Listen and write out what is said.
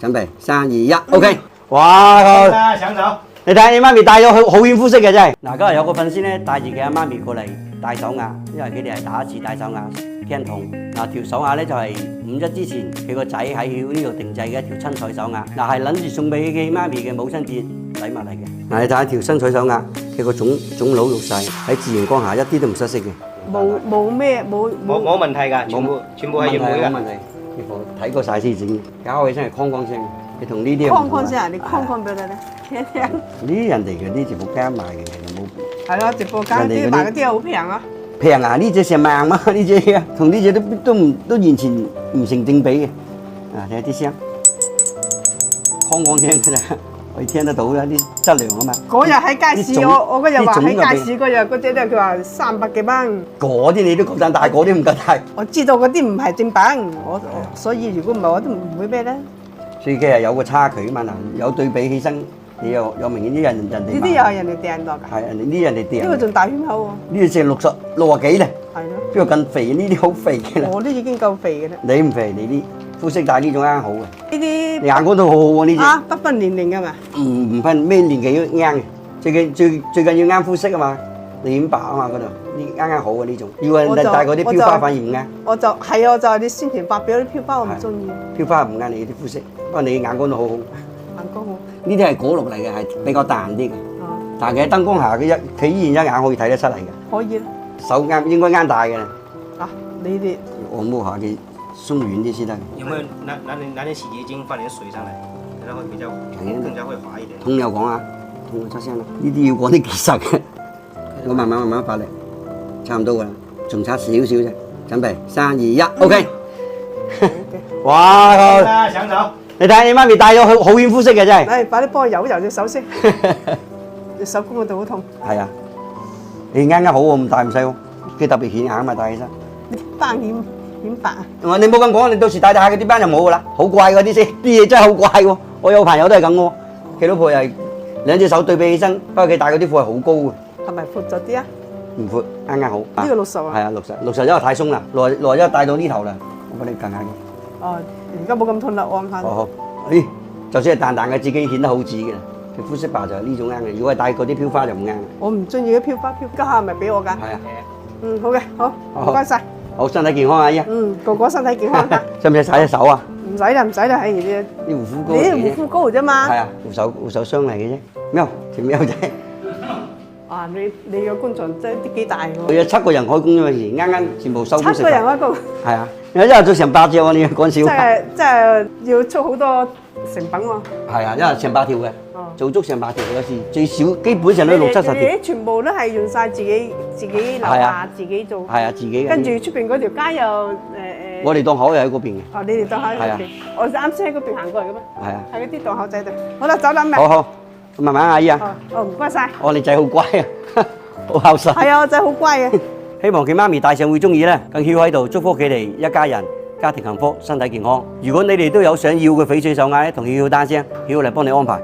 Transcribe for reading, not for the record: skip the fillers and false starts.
準備3、2、1，OK。哇！上手。你睇你媽咪戴咗好顯膚色嘅真係。嗱，今日有個粉絲咧帶住佢阿媽咪過嚟戴手鐲，因為佢哋係第一次戴手鐲，驚痛。嗱，條手鐲咧就係5·1之前佢個仔喺曉呢度定製嘅一條親彩手鐲。嗱，係諗住送俾佢媽咪嘅母親節禮物嚟嘅。嗱，你睇下條親彩手鐲，佢個腫瘤肉細，喺自然光下一啲都唔失色嘅。冇問題㗎，全部係原味㗎。冇問題，全部睇過曬先整嘅，搞起身係哐哐聲。你同呢啲框聲啊！你框俾佢咧，聽聽。呢啲人哋嘅呢直播間賣嘅，其實冇。係咯，直播間啲賣嗰啲好平啊！平啊！呢隻成萬嘛，呢隻啊，同呢隻都完全唔成正比嘅。啊，睇下啲聲，哐哐聲㗎咋，可以聽得到啦，啲質量啊嘛。嗰日喺街市，我嗰日話喺街市嗰日嗰隻咧，佢話300幾蚊。嗰啲你都夠膽戴，嗰啲唔夠戴。我知道嗰啲唔係正品，所以如果唔係我都唔會咩咧。所以佢係有個差距啊嘛，嗱，有對比起身，你有明顯啲人哋。呢啲又係人哋訂落㗎。係人哋訂。呢個仲大圈口喎。呢個成60幾咧。係咯。邊個咁肥？呢啲好肥嘅啦。我都已經夠肥嘅啦。你唔肥，你啲膚色戴呢種啱好嘅。呢啲。你眼光都好好喎呢隻。啊，不分年齡㗎嘛。唔分咩年紀都啱嘅，最緊要啱膚色啊嘛，你顯白啊嘛嗰度，呢啱好啊呢種。要人哋戴嗰啲飄花反而唔啱。我就係你宣傳發表啲飄花我唔中意。飄花唔啱你啲膚色，不過你眼光都好好。眼光好。呢啲係果綠嚟嘅，係比較淡啲嘅。但係喺燈光下佢依然一眼可以睇得出嚟嘅。可以啦。手啱應該啱戴嘅。啊，你哋。按摩下佢鬆軟啲先得。有沒有拿點洗潔精放點水上來，然後比較更加會滑一點。痛又講啊，痛就出聲啦。呢啲要講啲技術嘅，我慢慢發力，差唔多㗎啦，仲差少少啫。準備3、2、1，OK。哇！上手。你睇你媽咪戴咗好顯膚色嘅真係。誒，快啲幫我揉隻手先，隻手公嗰度好痛。係啊，你啱啱好喎，唔大唔細喎，佢特別顯眼啊嘛，戴起身。斑顯白啊！你冇咁講，你到時戴下嗰啲斑就冇㗎啦，好怪嗰啲先，啲嘢真係好怪喎。我有朋友都係咁喎，佢老婆又係2隻手對比起身，不過佢戴嗰啲褲係好高嘅。係咪闊咗啲啊？唔闊，啱好。呢個60啊？係啊，60因為太鬆啦，來一戴到呢頭啦，我幫你近下嘅。哦，而家冇咁痛啦，按翻。好，咦，就算係淡淡嘅，自己顯得好紫嘅啦。佢膚色白就係呢種啱嘅，如果係戴嗰啲飄花就唔啱。我唔中意啲飄花家下係咪俾我㗎？係啊。好嘅，好，唔該晒。好，身體健康啊，阿姨。個個身體健康㗎。使唔使洗隻手啊？唔使啦，係啲護膚膏。你啲護膚膏啫嘛。係啊，護手霜嚟嘅啫。喵，條喵仔。啊，你個工場真係幾大喎。佢有7個人開工啫嘛，啱全部收工食飯。7個人開工。係啊，因為一日做成8隻喎，你講笑。即係要出好多成品喎。係啊，一日成8條嘅。做足成8條，有時最少基本上都60、70條。你全部都係用晒自己樓下自己做。係啊，自己嘅。跟住出邊嗰條街又我哋檔口又喺嗰邊嘅。哦，你哋檔口喺嗰邊。我啱先喺嗰邊行過嚟嘅咩？係啊。喺嗰啲檔口仔度。好啦，走啦咪。好，慢慢阿姨啊。唔該晒。你仔好乖啊，好孝順。係啊，我仔好乖啊。希望佢媽咪戴上會中意咧，更曉喺度祝福佢哋一家人家庭幸福、身體健康。如果你哋都有想要嘅翡翠手鐲咧，同曉單聲，曉嚟幫你安排。